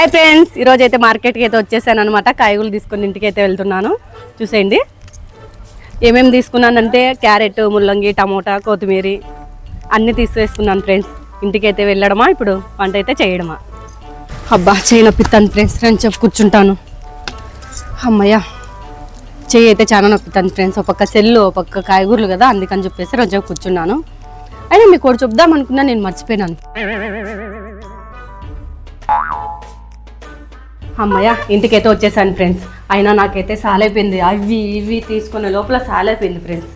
Hi friends, ఈరోజు అయితే మార్కెట్కి అయితే వచ్చేసాను అనమాట. కాయగూరలు తీసుకుని ఇంటికి అయితే వెళ్తున్నాను. చూసేయండి ఏమేమి తీసుకున్నానంటే క్యారెట్, ముల్లంగి, టమోటా, కొత్తిమీర అన్నీ తీసుకున్నాను ఫ్రెండ్స్. ఇంటికి అయితే వెళ్ళడమా, ఇప్పుడు వంట అయితే చేయడమా. అబ్బా చేయి నొప్పిస్తాను ఫ్రెండ్స్, చెప్పి కూర్చుంటాను. అమ్మయ్య చెయ్యి అయితే చాలా నొప్పిస్తాను ఫ్రెండ్స్. ఒక పక్క సెల్లు, ఒక పక్క కాయగూరలు కదా, అందుకని చెప్పేసి రోజు కూర్చున్నాను. అయినా మీకు ఒకటి చెప్దాం అనుకున్నా, నేను మర్చిపోయినాను. అమ్మయ్య ఇంటికైతే వచ్చేసాను ఫ్రెండ్స్. అయినా నాకైతే సాలైపోయింది, అవి ఇవి తీసుకునే లోపల సాలైపోయింది ఫ్రెండ్స్.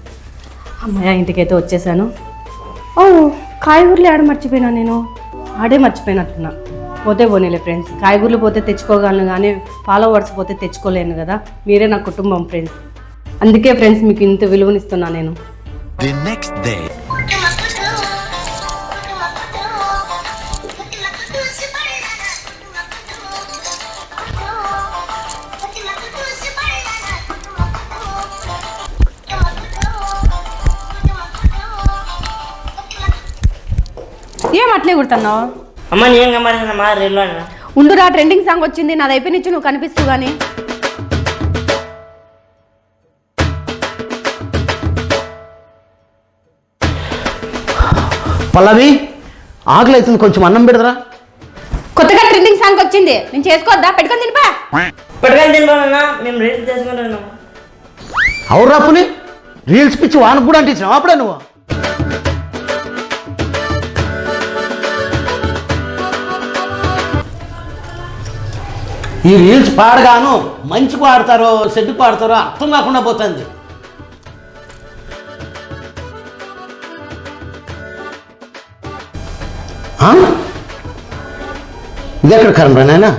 అమ్మయ్య ఇంటికైతే వచ్చేసాను. ఓ కాయగూరలు ఆడ మర్చిపోయినా, నేను ఆడే మర్చిపోయినట్టున్నా. పోతే పోనీలే ఫ్రెండ్స్, కాయగూరలు పోతే తెచ్చుకోగలను కానీ ఫాలోవర్స్ పోతే తెచ్చుకోలేను కదా. మీరే నా కుటుంబం ఫ్రెండ్స్, అందుకే ఫ్రెండ్స్ మీకు ఇంత విలువనిస్తున్నా నేను. ఏం అట్లే కుడుతున్నావు అమ్మ? నేను గమనించమ్మా రీల్లో ఉండురా, ట్రెండింగ్ సాంగ్ వచ్చింది, నాది అయిపోయినిచ్చు, నువ్వు కనిపిస్తూ కానీ. పల్లవి ఆకలి అవుతుంది, కొంచెం అన్నం పెడదరా. కొత్తగా ట్రెండింగ్ సాంగ్ వచ్చింది, నేను చేసుకోవద్దా? పెట్టుకొని తినిపా. పెట్టుకొని తినిపోనా, మేము రీల్స్ చేసుకుంటున్నాం. అవురా పులి, రీల్స్ పిచ్చి వానకు కూడా అంటించినావు అప్పుడే నువ్వు. ఈ రీల్స్ పాడగాను మంచికి వాడతారో చెడ్డుకు వాడతారో అర్థం కాకుండా పోతుంది. ఇది ఎక్కడ కరెంట్ నాయన?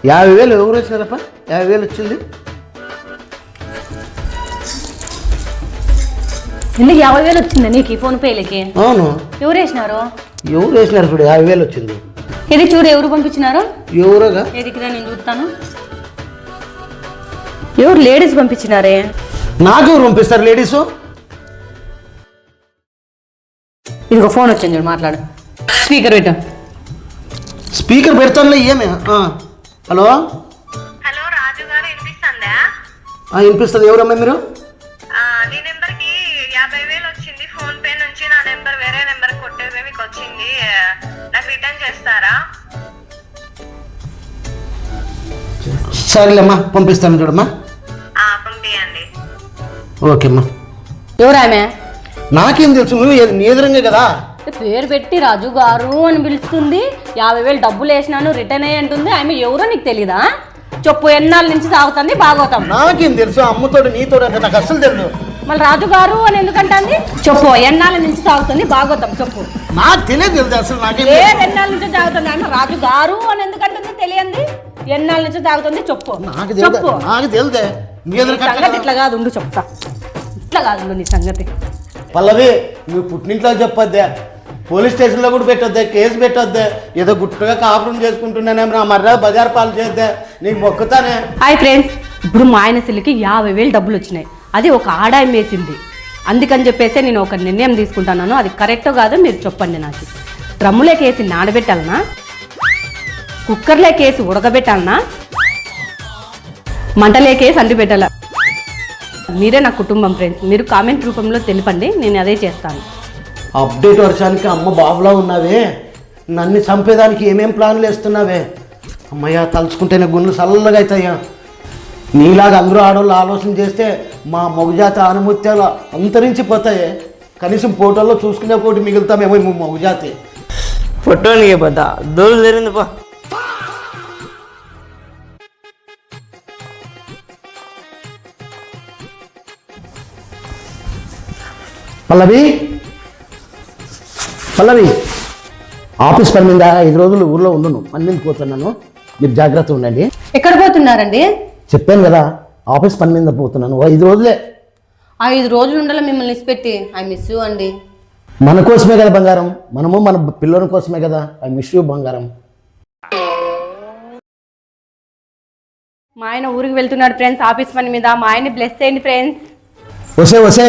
50,000 ఎవరు వచ్చినారప్ప? 50,000 వచ్చింది. ఎందుకు 50,000 వచ్చిందా నీకు ఈ ఫోన్ పేలకి? అవును. ఎవరు వేసినారు? ఎవరు వేసినారు చూడు, 50,000 వచ్చింది. ఇది చూడు, ఎవరు పంపించినారు? ఎవరుగా? ఏదికిరా, నేను చూస్తాను. ఎవరు? లేడీస్ పంపించినారే. నాకెవరు పంపిస్తారు లేడీసు? ఇదిగో ఫోన్ వచ్చింది చూడు, మాట్లాడు. స్పీకర్ పెట్టు. స్పీకర్ పెడతానులే. ఏమే? హలో హలో, రాజు గారు వినిపిస్తుందా? వినిపిస్తుంది. ఎవరమ్మా మీరు? నీ నెంబర్కి 50,000 వచ్చింది ఫోన్ పే నుంచి. నా నెంబర్ వేరే నెంబర్ కొట్టేది మీకు వచ్చింది, నాకు రిటర్న్ చేస్తారా? సరేలేమ్మా, పంపిస్తాను చూడమ్మా. పంపించండి. ఓకేమ్మా. ఎవరామె? నాకేం తెలుసు, నువ్వు నీ ఎదురంగే కదా. పేరు పెట్టి రాజు గారు అని పిలుస్తుంది, 50,000 డబ్బులు వేసినాను రిటర్న్ అయ్యి అంటుంది. ఆమె ఎవరో నీకు తెలీదా? చెప్పు, ఎన్నాళ్ళ నుంచి సాగుతుంది బాగోతాం? నాకేం తెలుసు, అమ్మతోడు నీతోడు అంటే నాకు అస్సలు తెలియదు. మళ్ళీ రాజు గారు అని ఎందుకంటుంది? చెప్పు, ఎన్నాళ్ళ నుంచి సాగుతుంది బాగోతాం చెప్పు. నాకు తెలియదు తెలుసు అసలు. నాకేం ఎన్నాళ్ళ నుంచి సాగుతుంది అంటే రాజు గారు అని ఎందుకంటుంది? తెలియంది. ఎన్నాళ్ళ నుంచి సాగుతుంది చెప్పు. నాకు తెలుసు, నాకు తెలుదే. నీ ఎదురు సంగతి ఇట్లా కాదు, ఉండు చెప్తా. ఇట్లా కాదు నీ సంగతి. పల్లవి, నువ్వు పుట్టింట్లో చెప్పొద్దే, పోలీస్ స్టేషన్లో కూడా పెట్టొద్దే, కేసు పెట్టొద్దే. ఏదో గుట్టుగా కాపురం చేసుకుంటున్నానేమో, నా మర్యాద బజార్ పాలు చేద్దే, నీకు మొక్కుతానే. హాయ్ ఫ్రెండ్స్, ఇప్పుడు మా ఆయన సెల్లికి 50,000 డబ్బులు వచ్చినాయి. అది ఒక ఆడాయం వేసింది. అందుకని చెప్పేసి నేను ఒక నిర్ణయం తీసుకుంటున్నాను. అది కరెక్టో కాదో మీరు చెప్పండి నాకు. డ్రమ్ములేకేసి నానబెట్టాలనా, కుక్కర్లేకేసి ఉడకబెట్టాలనా, మంటలేకేసి అంటి పెట్టాలా? మీరే నా కుటుంబం ఫ్రెండ్స్, మీరు కామెంట్ రూపంలో తెలిపండి, నేను అదే చేస్తాను. అప్డేట్ వర్షానికి అమ్మ బాబులా ఉన్నావే, నన్ను చంపేదానికి ఏమేం ప్లాన్లు వేస్తున్నావే. అమ్మయ్య, తలుచుకుంటేనే గుండెలు చల్లగా అవుతాయా. నీలాగా అందరూ ఆడవాళ్ళు ఆలోచన చేస్తే మా మగజాతి ఆనుమత్యాలు అంతరించిపోతాయి. కనీసం ఫోటోల్లో చూసుకునే కోటి మిగులుతామేమో ఈ మగజాతి. ఫోటో నీకే పోతా, దూరం జరిగింది పో. పల్లవి, పల్లవి, ఆఫీస్ పని మీద 5 రోజులు ఊర్లో ఉండను, పని మీద పోతున్నాను, మీరు జాగ్రత్త ఉండండి. ఎక్కడ పోతున్నారండి? చెప్పాను కదా, ఆఫీస్ పని మీద పోతున్నాను. 5 రోజులే. 5 రోజులు ఉండాలి మిమ్మల్ని ఇచ్చిపెట్టి. ఐ మిస్ యూ అండి. మన కోసమే కదా బంగారం, మనము మన పిల్లల కోసమే కదా. ఐ మిస్ యూ బంగారం. మా ఆయన ఊరికి వెళ్తున్నాడు ఫ్రెండ్స్, ఆఫీస్ పని మీద. మా ఆయన్ని బ్లెస్ చేయండి ఫ్రెండ్స్. వసే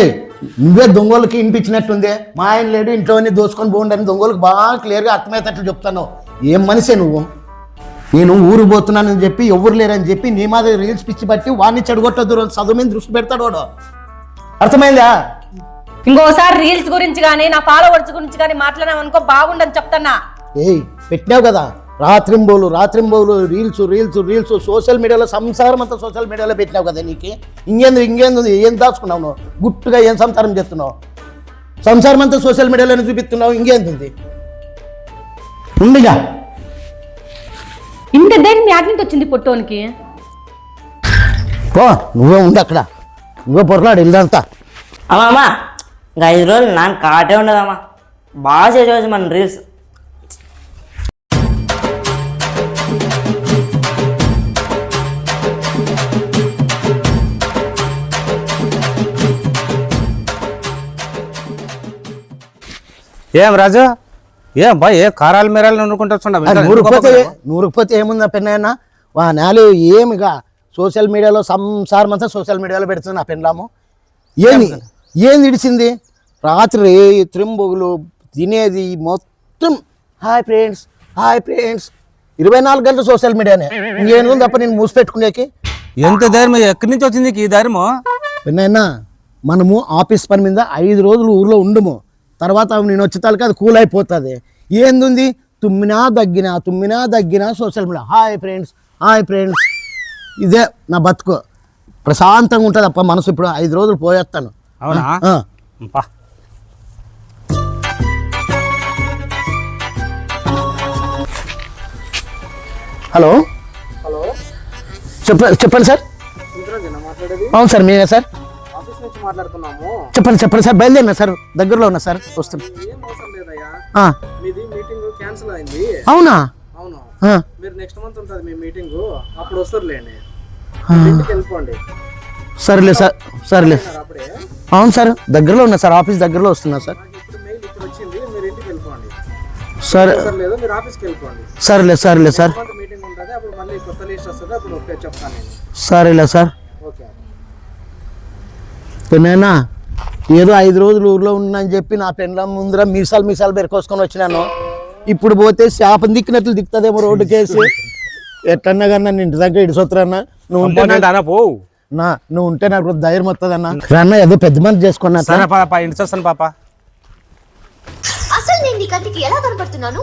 నువ్వే దొంగోళ్ళకి వినిపించినట్టుంది. మా ఆయన లేడు, ఇంట్లోనే దోసుకొని పోండి అని దొంగోళ్ళకి బాగా క్లియర్గా అర్థమయ్యేటట్లు చెప్తాను. ఏం మనిషే నువ్వు? నేను ఊరు పోతున్నానని చెప్పి ఎవరు లేరని చెప్పి నీ మాదిరి రీల్స్ పిచ్చి బట్టి వాడిని చెడగొట్టద్దు, చదువు మీద దృష్టి పెడతాడు వాడు. అర్థమైందా? ఇంకోసారి రీల్స్ గురించి కానీ నా ఫాలోవర్స్ గురించి కానీ మాట్లాడామనుకో బాగుండని చెప్తానా. ఏయ్ పెట్టినావు కదా రాత్రింబోలు రీల్స్ సోషల్ మీడియాలో సంసారం అంతా సోషల్ మీడియాలో పెట్టినావు కదా. నీకు ఇంకేంది ఏం దాచుకున్నావు నువ్వు? గుట్టుగా ఏం సంసారం చేస్తున్నావు? సంసారం అంతా సోషల్ మీడియాలోనే చూపిస్తున్నావు, ఇంకేంది ఉండిగా. ఇంత దేని మీ ఆట నుంచి వచ్చింది పొట్టోనికి? పో నువ్వే ఉండి అక్కడ, నువ్వే పొరలాడు ఇల్లంతా. అమ్మా ఇంకా 5 రోజులు నాకు కాటే ఉండదమ్మా. బాగా చేసేవచ్చు మన రీల్స్. ఏం రాజు, ఏం బా ఏ కారాలు మీరాలు నూరుకుపోతే ఏముందా పెన్నయ్యన్న? వా నేలు ఏమిగా సోషల్ మీడియాలో సంసారం అంతా సోషల్ మీడియాలో పెడుతుంది నా పెన్లాము. ఏం ఇడిచింది? రాత్రి త్రింబొగులు తినేది మొత్తం హాయ్ ఫ్రెండ్స్ 24 గంటలు సోషల్ మీడియానే. ఇంకేం తప్ప నేను మూసిపెట్టుకునేకి. ఎంత ధైర్యం ఎక్కడి నుంచి వచ్చింది ఈ ధైర్యము? పెన్నయ్యన్న మనము ఆఫీస్ పని మీద 5 రోజులు ఊర్లో ఉండము, తర్వాత నేను వచ్చే తలకి అది కూల్ అయిపోతుంది. ఏంది తుమ్మినా దగ్గినా సోషల్ మీడియా హాయ్ ఫ్రెండ్స్. ఇదే నా బతుకు. ప్రశాంతంగా ఉంటుంది అప్ప మనసు. ఇప్పుడు 5 రోజులు పోయేస్తాను. అవునా? హలో చెప్పండి సార్. అవును సార్, మీరే సార్? చెప్పండి సార్. బయలుదేరినా సార్, దగ్గరలో ఉన్నా సార్, వస్తున్నా. అవునా? మీరు నెక్స్ట్ మంత్ ఉంటుంది మీ మీటింగ్, అప్పుడు వస్తారులేండి. సరేలే సార్, సరేలే. అవును సార్, దగ్గరలో ఉన్నా సార్, ఆఫీస్ దగ్గరలో వస్తున్నా సార్. ఇప్పుడు వచ్చింది, మీరు ఇంటికి వెళ్ళిపోండి. సరే లేదు, మీరు ఆఫీస్కి వెళ్ళిపోండి. సరేలే సార్. మీటింగ్ ఉంటుంది, అప్పుడు మళ్ళీ కొత్త లిస్ట్ వస్తుంది, అప్పుడు చెప్తాను నేను. సరేలే సార్. ఓకే. నేనా ఏదో 5 రోజులు ఊర్లో ఉన్నానని చెప్పి నా పెన్ల ముందర మీసాలు బెరకోసుకొని వచ్చినాను. ఇప్పుడు పోతే శాపం దిక్కినట్లు దిక్కుతుందేమో రోడ్డుకేసి. ఎట్లన్నా కానీ నన్ను ఇంటి దగ్గర ఇడిసొత్తురన్నా. నువ్వు ఉంటే నాకు ధైర్యం వస్తుంది అన్న. అన్న ఏదో పెద్ద మంది చేసుకున్నా. ఇంటి వస్తాను పాప. అసలు నేను నీ కంటికి ఎలా కనపడుతున్నాను?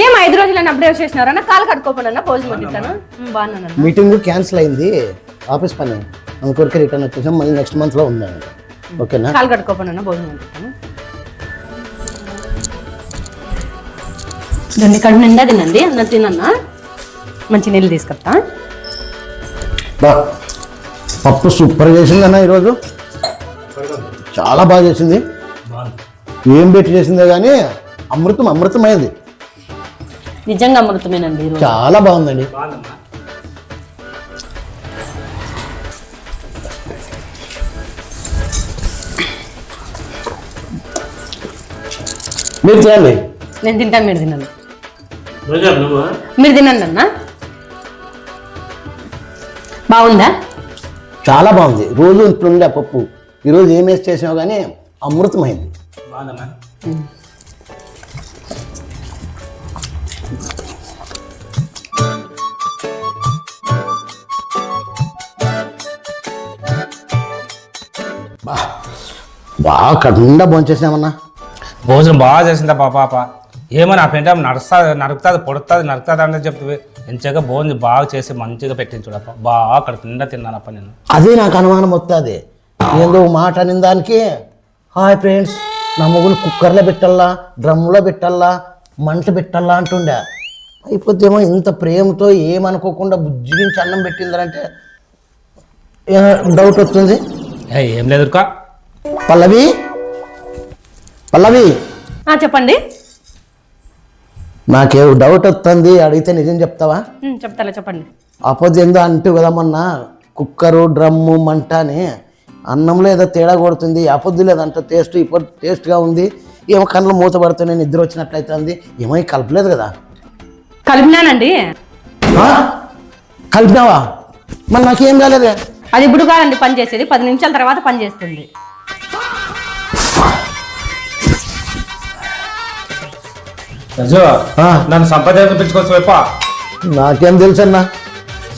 ఏం 5 రోజులని అప్డేట్ చేసినారన్న? కాలు కట్టుకోకుండా భోజనం వడ్డిస్తాను. బాగున్నాను. మీటింగ్ క్యాన్సిల్ అయింది, ఆఫీస్ పని అనుకోరికి రిటర్న్ వచ్చేసాం. మళ్ళీ నెక్స్ట్ మంత్లో ఉందండి. ఓకేనా? కాలు కట్టుకోకుండా భోజనం వడ్డిస్తాను. దాన్ని కడుపు నిండా తినండి. అన్న తినన్నా, మంచి నీళ్ళు తీసుకొస్తా. పప్పు సూపర్ చేసింది అన్న ఈరోజు, చాలా బాగా చేసింది. ఏం పెట్టి చేసిందే కానీ అమృతమైంది. నిజంగా అమృతమేనండి, చాలా బాగుందండి. మీరు తినండి. నేను తింటాను, మీరు తినండి. మీరు తినండి అన్న. బాగుందా? చాలా బాగుంది. రోజు ఇట్లుండే పప్పు, ఈరోజు ఏం వేసి చేసినావు కానీ అమృతమైంది. బాగా కడుండా భోంచేసినామన్నా. భోజనం బాగా చేసిందా పాప. ఏమో నా పెంట నరుకుతుంది పొడుతుంది అంటే చెప్తుంది. ఎంచగా భోజనం బాగా చేసి మంచిగా పెట్టించుడప్ప. బాగా కడుపు నిండా తిన్నానప్ప నేను. అదే నాకు అనుమానం వస్తుంది. ఏందో మాట అనిన దానికి హాయ్ ఫ్రెండ్స్, నా మొగులు కుక్కర్లో పెట్టల్లా, డ్రమ్లో పెట్టల్లా, మంట పెట్టల్లా అంటుండే. అయిపోతేమో ఇంత ప్రేమతో ఏమనుకోకుండా బుజ్జిగించి అన్నం పెట్టిందంటే డౌట్ వస్తుంది. ఏం లేదురుకా. పల్లవి చెప్పండి. నాకే డౌట్ వస్తుంది, అడిగితే నిజం చెప్తావా? చెప్తారా, చెప్పండి. అపోజ్ ఏందో అంటూ కదా మొన్న కుక్కరు డ్రమ్ము మంట అని. అన్నంలో ఏదో తేడా కొడుతుంది, అపోద్దు లేదంట. ఇప్పుడు టేస్ట్గా ఉంది. ఏమో కళ్ళు మూత పడుతున్నాయి, నిద్ర వచ్చినట్లయితే ఉంది. ఏమో కలపలేదు కదా? కలిపినానండి. కలిపినావా? మరి నాకేం కాలేదే. అది ఇప్పుడు కాదండి పని చేసేది, 10 నిమిషాల తర్వాత పని చేస్తుంది. రజు ఆ. నన్ను సంపాదన పెంచుకోవచ్చు వైప నాకేం తెలుసు అన్న.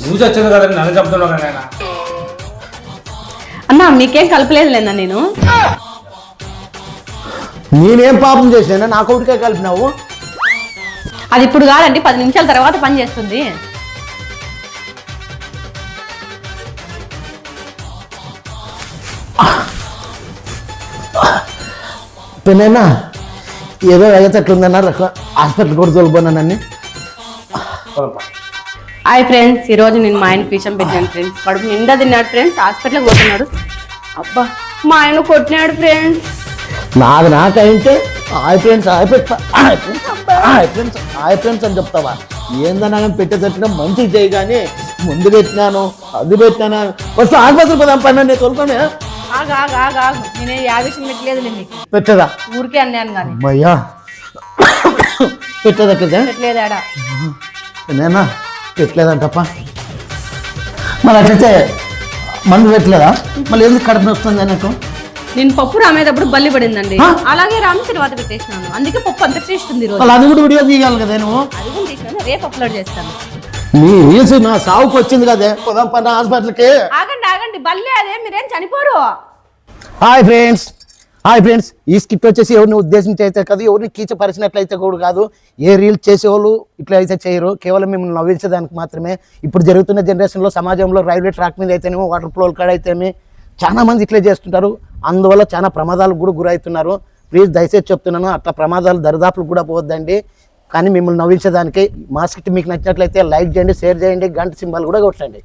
నువ్వు వచ్చింది కదండి నన్ను చెప్తున్నావు కదా ఆయన. అన్న మీకేం కలపలేదులేనా నేను. నేనేం పాపం చేసినా నా కొడుకే కలిపినావు. అది ఇప్పుడు కాదండి 10 నిమిషాల తర్వాత పని చేస్తుంది. పెనైనా ఏదో అయ్యేటట్లుందన్న హాస్పిటల్ కూడా తోలిపోయినానని. హాయ్ ఫ్రెండ్స్, ఈరోజు నేను మా ఆయనకి విషయం పెట్టాను ఫ్రెండ్స్. కడుపు నిండా తిన్నాడు ఫ్రెండ్స్, హాస్పిటల్కి పోతున్నాడు. అబ్బా మా ఆయన కొట్టినాడు ఫ్రెండ్స్. నాకైతే హాయ్ ఫ్రెండ్స్ అని చెప్తావా? ఏందన్నా పెట్టేటట్టుగా మంచిగా చేయి కానీ ముందు పెట్టినాను అది పెట్టినాను ఫస్ట్ ఆసుపత్రి పోదాం పని నేను తోలుకొని ఆగు ఆగు ఆగు ఆగు, నేను ఏ విషయం పెట్టలేదు నీకు, పెట్టదా ఊరికే అన్నాను కానీ అమ్మయ్యా పెట్టేదట్లేదా? పెట్టలేదు ఆడ. నేనా పెట్టలేదంటప్ప. మరి అట్లయితే మందు పెట్టలేదా? మళ్ళీ ఎందుకు కడుపు వస్తుంది నాకు? నేను పప్పు రామేటప్పుడు బల్లి పడిందండి, అలాగే రామ్ తర్వాత పెట్టేసినాను. అందుకే పప్పు అంత టేస్ట్ ఉంది ఈరోజు. వాళ్ళు అది కూడా వీడియో తీయాలి కదా నువ్వు. అది కూడా తీసినాను, రేపు అప్లోడ్ చేస్తాను. నీ రీల్స్ నా సావుకు వచ్చింది కదే పోదాం పన్న హాస్పిటల్కి. ఆగండి ఆగండి, బల్లి అదే మీరేం చనిపోరు. హాయ్ ఫ్రెండ్స్ ఈ స్కిట్ వచ్చేసి ఎవరిని ఉద్దేశించి అయితే కాదు, ఎవరిని కీచపరిచినట్లయితే కూడా కాదు. ఏ రీల్స్ చేసేవాళ్ళు ఇట్లా అయితే చేయరు, కేవలం మిమ్మల్ని నవ్వించడానికి మాత్రమే. ఇప్పుడు జరుగుతున్న జనరేషన్లో సమాజంలో రైల్వే ట్రాక్ మీద అయితేనేమో వాటర్ ఫ్లోల్ కాడ అయితేనే చాలా మంది ఇట్లే చేస్తుంటారు. అందువల్ల చాలా ప్రమాదాలకు కూడా గురవుతున్నారు. ప్లీజ్ దయచేసి చెప్తున్నాను, అట్లా ప్రమాదాలు దరిదాపులు కూడా పోవద్దండి. కానీ మిమ్మల్ని నవ్వించడానికి మా స్కిట్ మీకు నచ్చినట్లయితే లైక్ చేయండి, షేర్ చేయండి, గంట సింబల్ కూడా కొట్టండి.